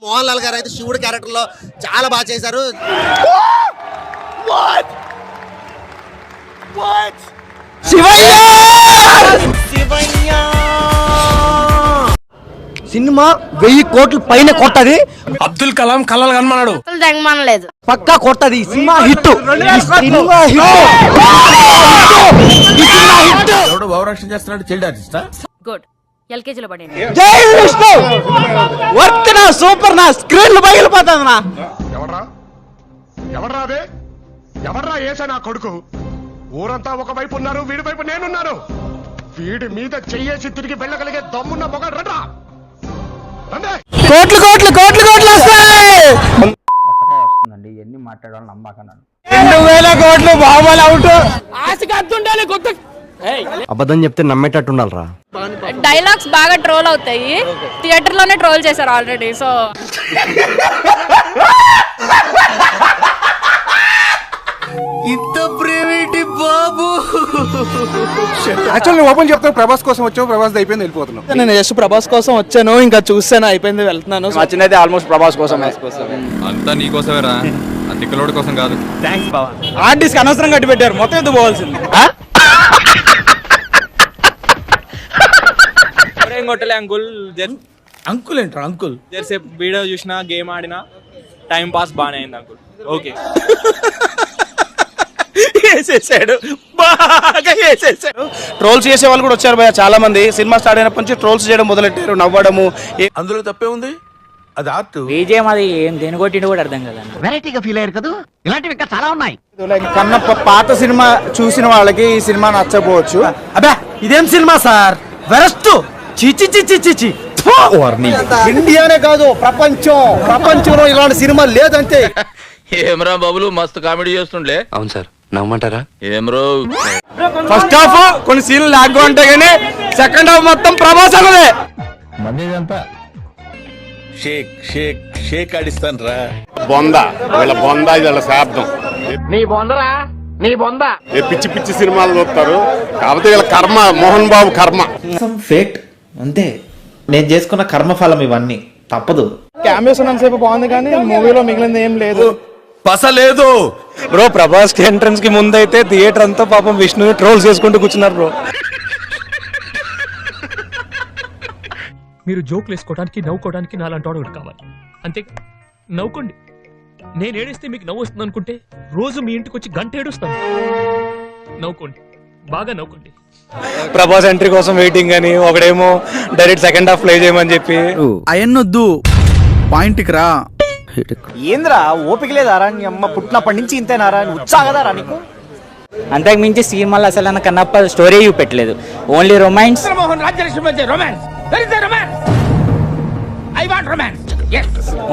మోహన్ లాల్ గారు అయితే శివుడు క్యారెక్టర్ లో చాలా బాగా చేశారు. సినిమా 1000 కోట్ల పైన కొట్టది. అబ్దుల్ కలాం కలలు కనమన్నాడు, లేదు పక్కా కొట్టది. Cinema hit. ఎవడు భావరక్షణ చేస్తున్నాడు, చైల్డ్ ఆర్టిస్టా? గుడ్ ఎల్కేజీలో పడింది. జై విష్ణు. వర్క్ నా సూపర్ నా స్క్రీన్లు పగిలిపోతుంది నా. ఎవర్రా అదే? ఎవర్రా ఏసా నా కొడుకు? ఊరంతా ఒకవైపు ఉన్నారు, వీడి వైపు నేనున్నాను. వీడి మీద చెయ్యేసి తిరిగి వెళ్ళగలిగే దమ్మున్న మొగ రండ్రా. కోట్లు కోట్లు కోట్లు కోట్లు వస్తాయి. వస్తుందండి, ఎన్ని మాట్లాడాలని నమ్మకన్నాను. 2000 కోట్లు బాబాలు అవుట్. అబద్ధం చెప్తే నమ్మేటట్టు ఉండాలరా. డైలాగ్స్ బాగా ట్రోల్ అవుతాయి, థియేటర్ లోనే ట్రోల్ చేశారు ఆల్రెడీ. సో ఇంత ప్రైవేట్ బాబు. యాక్చువల్ నువ్వు ఓపెన్ చెప్తావు, ప్రభాస్ కోసం వచ్చావు, ప్రభాస్ అయిపోయింది, వెళ్ళిపోతున్నావు. నేను జస్ట్ ప్రభాస్ కోసం వచ్చాను, ఇంకా చూసాను అయిపోయింది, వెళ్తున్నాను. నచ్చినైతే ఆల్మోస్ట్ ప్రభాస్ కోసం. అంతా నీకోసమేరా, టిక్కలోడి కోసం కాదు. థ్యాంక్స్ బాబా. ఆర్టిస్ట్ అనవసరం కట్టి పెట్టారు, మొత్తం ఎందుకు పోవాల్సింది. కొట్టలే అంకుల్. అంకుల్ ఏంట్రా అంకుల్? జరసేపు వీడియో చూసినా, గేమ్ ఆడినా, టైం పాస్ బాగానే అయింది అంకుల్. ఓకే వేసేసాడు, బాగా వేసేసాడు. ట్రోల్స్ చేసే వాళ్ళు కూడా వచ్చారు భయ, చాలా మంది. సినిమా స్టార్ట్ అయినప్పటి నుంచి ట్రోల్స్ చేయడం మొదలెట్టారు, నవ్వడము. అందులో తప్పే ఉంది, అది ఆర్ట్. విజయం అది ఏం దేని కొట్టిండు కూడా అర్థం కదా. వెరైటీగా ఫీల్ అయ్యారు కదా, ఇలాంటివి ఇంకా చాలా ఉన్నాయి. కన్నప్ప పాత సినిమా చూసిన వాళ్ళకి ఈ సినిమా నచ్చపోవచ్చు. అబ్బా ఇదేం సినిమా సార్, వెరస్ట్, చిచి చిచి చిచి. ఇండియానే కాదు ప్రపంచంలో ఇలాంటి సినిమా లేదంతే. ఏమరా బాబులు మస్తు కామెడీ చేస్తుండే. అవును సార్, నమ్మంటారా? ఏమరో ఫస్ట్ హాఫ్ కొన్ని సీన్లు లాగ్గా ఉంటాయి కానీ సెకండ్ హాఫ్ మొత్తం ప్రభాస్ అన్నదే. షేక్ షేక్ షేక్ ఆడిస్తాను రా. బొందా వీళ్ళ బొందా, ఇది వీళ్ళ శాబ్దం. నీ బొందరా, నీ బొంద. పిచ్చి పిచ్చి సినిమాలు చూస్తారు, కాకపోతే వీళ్ళ కర్మ, మోహన్ బాబు కర్మ. ఫేట్ అంతే, నేను చేసుకున్న కర్మఫలం ఇవన్నీ, తప్పదు. క్యామియోస్ ఉన్నంతసేపు బాగుంది కానీ మూవీలో మిగిలింది ఏం లేదు. పస లేదు బ్రో. ప్రభాస్ కి ఎంట్రన్స్ కి ముందైతే థియేటర్ అంతా పాపం విష్ణుని ట్రోల్స్ చేసుకుంటూ కూర్చున్నారు బ్రో. మీరు జోక్లు వేసుకోవడానికి, నవ్వుకోవడానికి నాలాంటి వాడు ఒకటి కావాలి, అంతే. నవ్వుకోండి. నేను ఏడిస్తే మీకు నవ్వు వస్తుంది అనుకుంటే రోజు మీ ఇంటికి వచ్చి గంట ఏడుస్తాను. నవ్వుకోండి, బాగా నవ్వుకోండి. ప్రభాస్ ఎంట్రీ కోసం వెయిటింగ్ అని, ఒకడేమో డైరెక్ట్ సెకండ్ హాఫ్ ప్లే చేయమని చెప్పి. అయన్నొద్దు, పాయింట్కి రా. ఏంద్రా ఓపిక లేదారా, నీ అమ్మ పుట్టినప్పటి నుంచి ఇంతేనారా, ఉత్సాహదారా నీకు? అంతకు మించి సినిమాలో అసలు కన్నప్ప స్టోరీ చూపెట్టలేదు, only romance.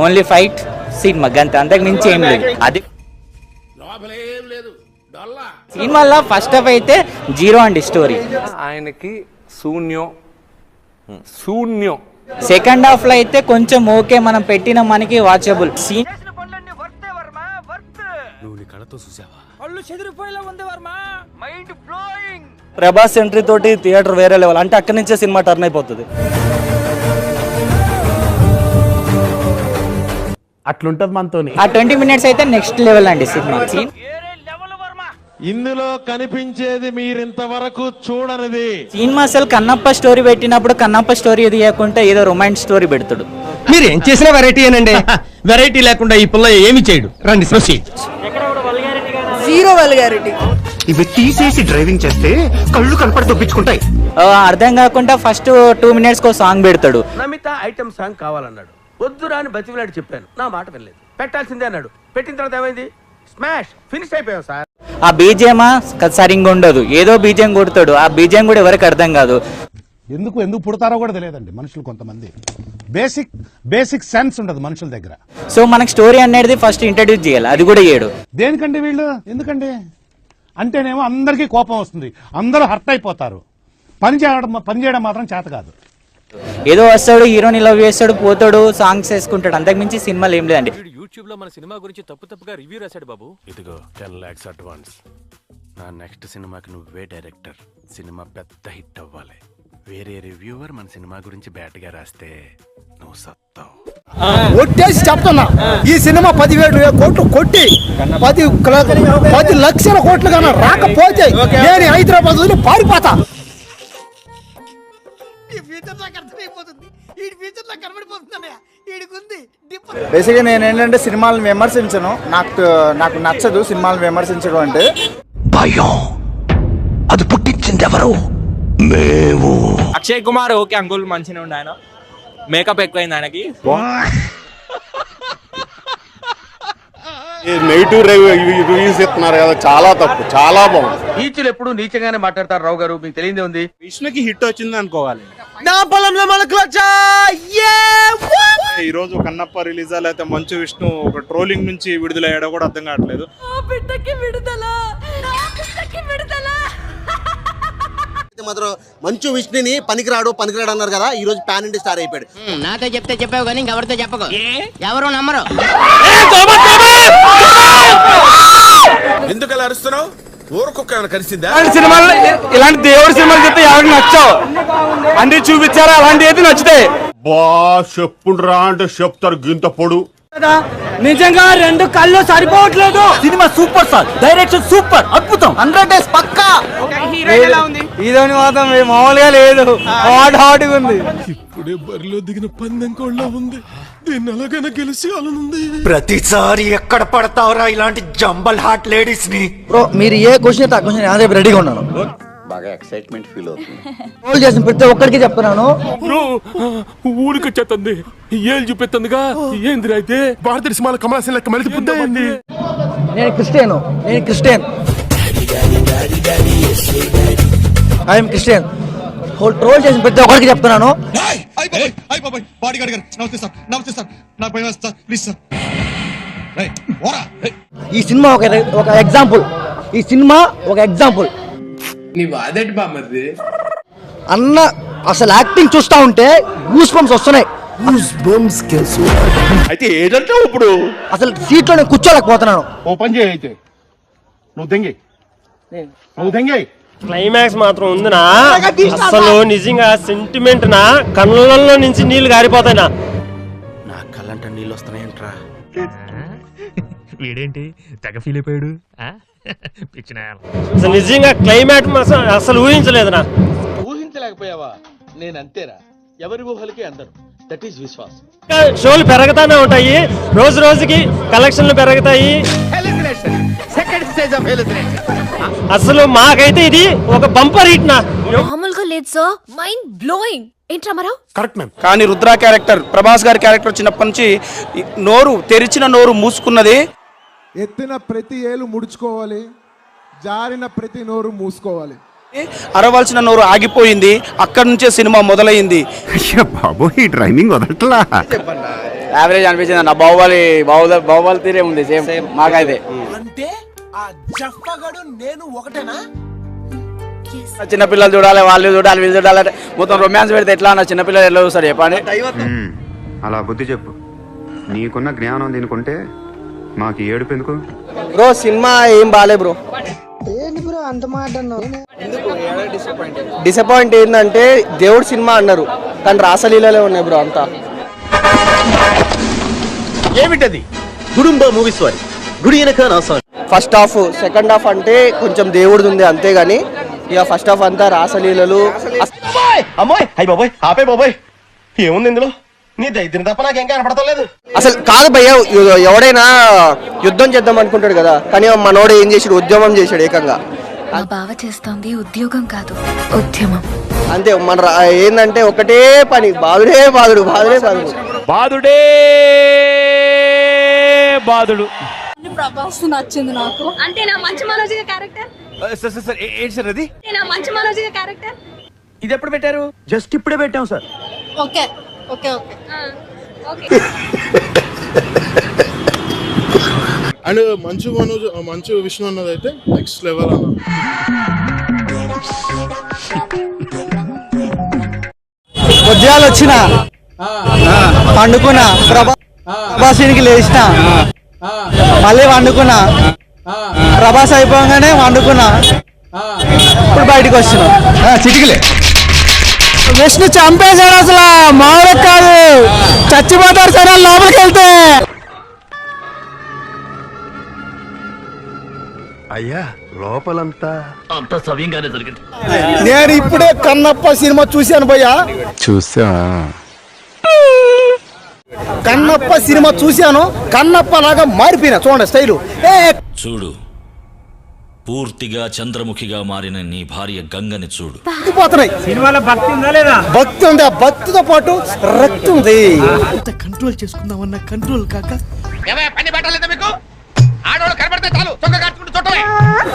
Only fight cinema గంత, అంతకు మించి ఏం లేదు. అది సినిమాలో ఫస్ట్ హాఫ్ అయితే 0 అండి స్టోరీ. ఆయనకి శూన్యం. సెకండ్ హాఫ్ లో అయితే కొంచెం ఓకే, మనం పెట్టిన మనకి వాచబుల్ సీన్. ప్రభాస్ ఎంట్రీ తోటి థియేటర్ వేరే లెవెల్, అంటే అక్కడి నుంచే సినిమా టర్న్ అయిపోతుంది. అట్లుంటది మనతోని. ఆ 20 మినిట్స్ అయితే నెక్స్ట్ లెవెల్ అండి సినిమా. ఇందులో కనిపించేది మీరింతవరకు చూడనిది. సినిమా అసలు కన్నప్ప స్టోరీ పెట్టినప్పుడు కన్నప్ప స్టోరీ తీయకుండా ఏదో రొమాన్స్ స్టోరీ పెడతాడు. మీరు ఏం చేసినా వెరైటీ ఏనండి. వెరైటీ లేకుండా ఈ పుల్ల ఏమి చేయడు. రండి ప్రొసీడ్. Zero vulgarity. ఇవి తీసేసి డ్రైవింగ్ చేస్తే కళ్ళు కనపడి తప్పించుకుంటాయి. అర్థం కాకుండా ఫస్ట్ 2 మినిట్స్ కో సాంగ్ పెడతాడు. నమిత ఐటమ్ సాంగ్ కావాలన్నాడు, వద్దురా అని బతికిలాడి చెప్పాను, నా మాట వినలేదు. పెట్టాల్సిందే అన్నాడు, పెట్టిన తర్వాత ఏమైంది? స్మాష్ ఫినిష్ అయిపోయాం సార్. ఆ బీజేమ సరిగ్గా ఉండదు, ఏదో బీజం కొడతాడు, ఆ బీజం కూడా ఎవరికి అర్థం కాదు. ఎందుకు పుడతారో కూడా తెలియదండి మనుషులు, కొంతమంది బేసిక్ సెన్స్ ఉండదు మనుషుల దగ్గర. సో మనకి స్టోరీ అనేది ఫస్ట్ ఇంట్రడ్యూస్ చేయాలి, అది కూడా చేయడు. దేనికండి వీళ్ళు, ఎందుకండి అంటేనేమో అందరికీ కోపం వస్తుంది, అందరూ హర్ట్ అయిపోతారు. పని చేయడం మాత్రం చేత కాదు. ఏదో వస్తాడు, హీరోని లవ్ చేస్తాడు, పోతాడు, సాంగ్స్ వేసుకుంటాడు, అంతకు మించి సినిమాలు ఏం లేదండి. యూట్యూబ్ లో మన సినిమా గురించి తప్పుగా రివ్యూ రాశాడు బాబు. ఇదిగో 10 lakhs అడ్వాన్స్. నా నెక్స్ట్ సినిమాకి నువ్వే డైరెక్టర్. సినిమా పెద్ద హిట్ అవ్వాలి. వేరే రివ్యూవర్ మన సినిమా గురించి బ్యాట్గా రాస్తే నువ్వు సత్తావు. ఒట్టేసి చెప్తున్నా, ఈ సినిమా 17,000 కోట్లు కొట్టి 10 లక్షల కోట్లు కన్నా రాకపోతే నేను హైదరాబాద్ వదిలి పారిపోతా. బేసిక్గా నేను ఏంటంటే సినిమాలను విమర్శించను. నాకు నచ్చదు సినిమాలను విమర్శించడం అంటే. భయం అది పుట్టించింది ఎవరు? మేము. అక్షయ్ కుమార్ ఓకే అంకుల్ మంచిగా ఉండే, ఆయన మేకప్ ఎక్కువైంది ఆయనకి. నెగిటివ్ రివ్యూస్ ఇస్తున్నారు కదా, చాలా తప్పు, చాలా బాగుంది. నీచులు ఎప్పుడు నీచంగానే మాట్లాడతారు రావు గారు, మీకు తెలియదే ఉంది. విష్ణుకి హిట్ వచ్చింది అనుకోవాలి. నా పొలంలో మొలకలొచ్చా. ఈ రోజు కన్నప్ప రిలీజా లేకపోతే మంచు విష్ణు ఒక ట్రోలింగ్ నుంచి విడుదలయ్యాడో కూడా అర్థం కావట్లేదు. మాత్రం మంచు విష్ణుని పనికిరాడు అన్నారు కదా, ఈ రోజు పాన్ ఇండియా స్టార్ అయిపోయాడు. నాతో చెప్తే చెప్పావు కానీ ఇంకెవరితో చెప్పకు, ఎవరు నమ్మరు. ఎందుకు అలా అరుస్తున్నావు? ఊరుకొక్క కలిసిందా? సినిమాలు ఇలాంటి దేవుడి సినిమాలు చెప్తే ఎవరికి నచ్చావు అన్ని చూపించారా? అలాంటి అయితే నచ్చితే చెప్పుడురా అంటే చెప్తారు గింత పొడు. నిజంగా 2 కళ్ళు సరిపోవట్లేదు. Cinema super sir, direction super, అద్భుతం, 100 డేస్ పక్కా. హీరోని మాత్రం మామూలుగా లేదు, హాట్ ఉంది. ఇప్పుడే బరిలో దిగిన పందెం కోళ్ళ ఉంది, దీన్ని ఎలాగైనా గెలిచి అలానుంది. ప్రతిసారి ఎక్కడ పడతావురా ఇలాంటి జంబల్ హాట్ లేడీస్ ని? బ్రో మీరు ఏ క్వశ్చన్ ఆ క్వశ్చన్ అదే రెడీగా ఉన్నాను. బాగా ఎక్సైట్మెంట్ ఫీల్ అవుతుంది. కాల్ చేసిన ప్రతి ఒక్కరికి చెప్తున్నాను. ఊరికి వచ్చేస్తుంది, ఏళ్ళు చూపెత్తుందిగా, ఏంది అయితే భారతీయ సినిమాల కమలాసన్ లెక్క మళ్ళీ బుద్ధి. నేను క్రిస్టియన్. I'm Christian. ట్రోల్ చేసిన ప్రతి ఒక్కరికి చెప్తున్నాను. ఈ సినిమా ఒక ఎగ్జాంపుల్. అన్న అసలు యాక్టింగ్ చూస్తా ఉంటే గూస్ బంప్స్ వస్తున్నాయి. అయితే ఏంటంటే ఇప్పుడు అసలు సీట్లో నేను కూర్చోలేకపోతున్నాను. ఓపెన్ చేయి, అయితే నువ్వు దెంగే. క్లైమాక్స్ మాత్రం ఉందినా, అసలు నిజంగా సెంటిమెంట్ నా కళ్ళల్లో నుంచి నీళ్లు గారిపోతాయినా. నా కళ్ళంట నీళ్ళు వస్తున్నాయంట్రా. వీడేంటి తెగ ఫీల్ అయిపోయాడు. అసలు నిజంగా క్లైమాక్స్ అసలు ఊహించలేదునా. ఊహించలేకపోయావా? నేను అంతేరా, ఎవరి ఊహలకి అందరు. That is Vishwas. షోలు పెరుగుతానే ఉంటాయి, రోజు రోజుకి కలెక్షన్లు పెరుగుతాయి. సెకండ్ స్టేజ్ ఆఫ్ అసలు మాకైతే ఇది ఒక బంపర్ హిట్ నా. మామూలుగా లేదు సార్, మైండ్ బ్లోయింగ్. ఏంటి రామారావు? Correct ma'am. కానీ రుద్ర క్యారెక్టర్, ప్రభాస్ గారి క్యారెక్టర్ వచ్చినప్పటి నుంచి తెరిచిన నోరు మూసుకున్నది. ఎత్తిన ప్రతి ఏలు ముడుచుకోవాలి, జారిన ప్రతి నోరు మూసుకోవాలి. అరవాల్సిన నోరు ఆగిపోయింది, అక్కడి నుంచే సినిమా మొదలైంది. బాబు ఈ డ్రైవింగ్ వదట్లా. యావరేజ్ అనిపించింది అన్న. బాహుబలి తీరే ఉంది సేమ్ మాకైతే. అంటే ఆ జఫ్ఫగడు నేను ఒకటేనా? చిన్నపిల్లలు చూడాలి, వాళ్ళు చూడాలి, వీళ్ళు చూడాలంటే మొత్తం రొమాన్స్ పెడితే ఎట్లా అన్న? చిన్నపిల్లలు ఎట్లా చూస్తారు చెప్పండి. అలా బుద్ధి చెప్పు, నీకున్న జ్ఞానం దీనికుంటే మాకు ఏడుపు ఎందుకు? బ్రో సినిమా ఏం బాలే బ్రో. డిసప్పాయింట్ ఏంటంటే దేవుడు సినిమా అన్నారు కానీ రాసలీలలే ఉన్నాయి బ్రో అంతా. ఏమిటది? గుడుంబ మూవీస్ వారి గుడి వెనక నా song. First half, second half అంటే కొంచెం దేవుడిది ఉంది అంతేగాని ఇక ఫస్ట్ హాఫ్ అంతా రాసలీలలు. అమ్మాయి అయ్యి బాబోయ్, ఆపే బాబోయ్, ఏముంది ఇందులో? నీ దైత్యం తప్ప నాకేం కనపడతలేదు. అసలు కాదు భయ్య, ఎవడైనా యుద్ధం చేద్దాం అనుకుంటాడు కదా, కానీ మనోడు ఏం చేసాడు? ఉద్యమం చేశాడు ఏకంగా. మా బావ చేస్తోంది ఉద్యోగం కాదు, ఉద్యమం. అంతే. మన ఏంటంటే ఒకటే పని, బాధుడే బాధుడు, బాధుడే బాధుడు, బాధుడే బాధుడు. ప్రభాస్ నచ్చింది నాకు. అంటే నా మంచి మనోజిగా క్యారెక్టర్. ఏంటి సార్ అది? నా మంచి మనోజిగా క్యారెక్టర్. ఇది ఎప్పుడు పెట్టారు? జస్ట్ ఇప్పుడే పెట్టాం sir. Okay okay okay okay. And Manchu Vishnu అన్నది అయితే నెక్స్ట్ లెవెల్ అన్న. ఉద్యాలు వచ్చిన పండుకున్నా, ప్రభాసినికి లేచిన, మళ్ళీ వండుకున్నా, ప్రభాస్ అయిపోగానే వండుకున్నా, ఇప్పుడు బయటకు వచ్చిన చిటికలే. విష్ణు చంపేశాడు అసలు మామూలు కాదు, చచ్చిపోతారు సరే లోపలికి వెళ్తే. అయ్యా లోపలంతా అంత సవ్యంగానే జరిగింది. నేను ఇప్పుడే కన్నప్ప సినిమా చూశాను భయ్యా. చూసా కన్నప్ప సినిమా చూశాను, కన్నప్ప లాగా మారిపోయినా చూడండి స్టైలు. చూడు, పూర్తిగా చంద్రముఖిగా మారిన నీ భార్య గంగని చూడు. పోతున్నాయి. సినిమాలో భక్తి ఉందా లేదా? భక్తి ఉంది, ఆ భక్తితో పాటు రక్తి ఉంది. కంట్రోల్ చేసుకుందామన్న కంట్రోల్ కాక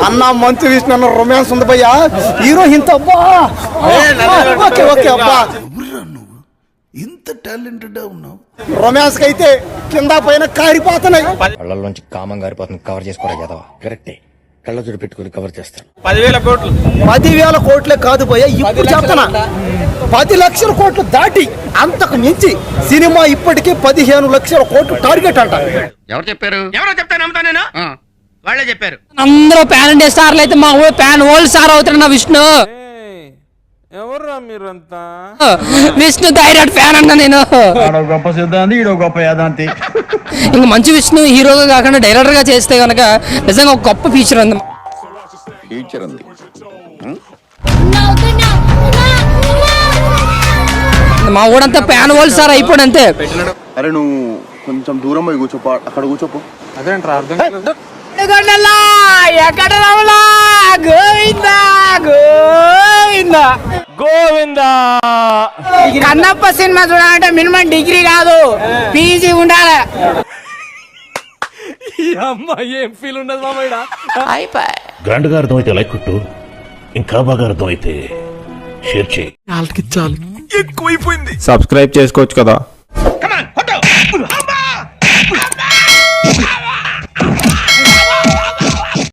అన్న మంచు విష్ణు అన్న రొమాన్స్ ఉంది భయ్యా. హీరో ఇంత అబ్బా ఓకే ఓకే అబ్బా, ఇంత టాలెంటెడ్ ఉన్నావు. రొమాన్స్ కి అయితే కింద పైన కారిపోతున్నాయి. కళ్ళల్లోంచి కామం గారిపోతుంది, కవర్ చేసుకోవడం కదా కరెక్టే. కళ్ళజోడు పెట్టుకుని కవర్ చేస్తాను. 10,000 కోట్లే కాదు భయ్యా, ఇప్పుడు చెప్తున్నా 10 లక్షల కోట్లు దాటి అంతకు మించి సినిమా ఇప్పటికీ 15 లక్షల కోట్లు టార్గెట్ అంట. ఎవరు చెప్పారు? ఎవరో చెప్తే నమ్ముతా నేను. వాళ్ళే చెప్పారు. అందరూ ప్యాన్ ఇండియా స్టార్లు అయితే మా ప్యాన్ వరల్డ్ స్టార్ అవుతున్నా విష్ణు. ఎవర్రా మీరంతా? విష్ణు డైరెక్ట్ ఫ్యాన్ అన్నా నేను. గొప్ప సిద్ధాంతి, ఈడో గొప్ప యాదాంతి. ఇంక మంచి విష్ణు హీరోగా కాకుండా డైరెక్టర్ గా చేస్తే కనుక నిజంగా ఒక గొప్ప ఫ్యూచర్ ఉంది. ఫ్యూచర్ ఉంది. మా ఊడంతా ప్యాన్ వరల్డ్ స్టార్ అయిపోయాడు అంతే. అరే నువ్వు కొంచెం దూరం పోయి కూర్చోపో, అక్కడ కూర్చోపో. అదేంట్రా అర్థం కాలేదు. ఎక్కడ గోవిందా గోవిందా గోవిందా. కన్నప్ప సినిమా చూడాలంటే మినిమం డిగ్రీ కాదు పీజీ ఉండాలి. అమ్మాయి ఏం ఫీల్ ఉండదు మామయ్య. గ్రాండ్ గా అర్థం అయితే లైక్ కొట్టు, ఇంకా బాగా అర్థం అయితే షేర్ చేయి. వాళ్ళకి చాలు ఎక్కువైపోయింది. సబ్స్క్రైబ్ చేసుకోవచ్చు కదా.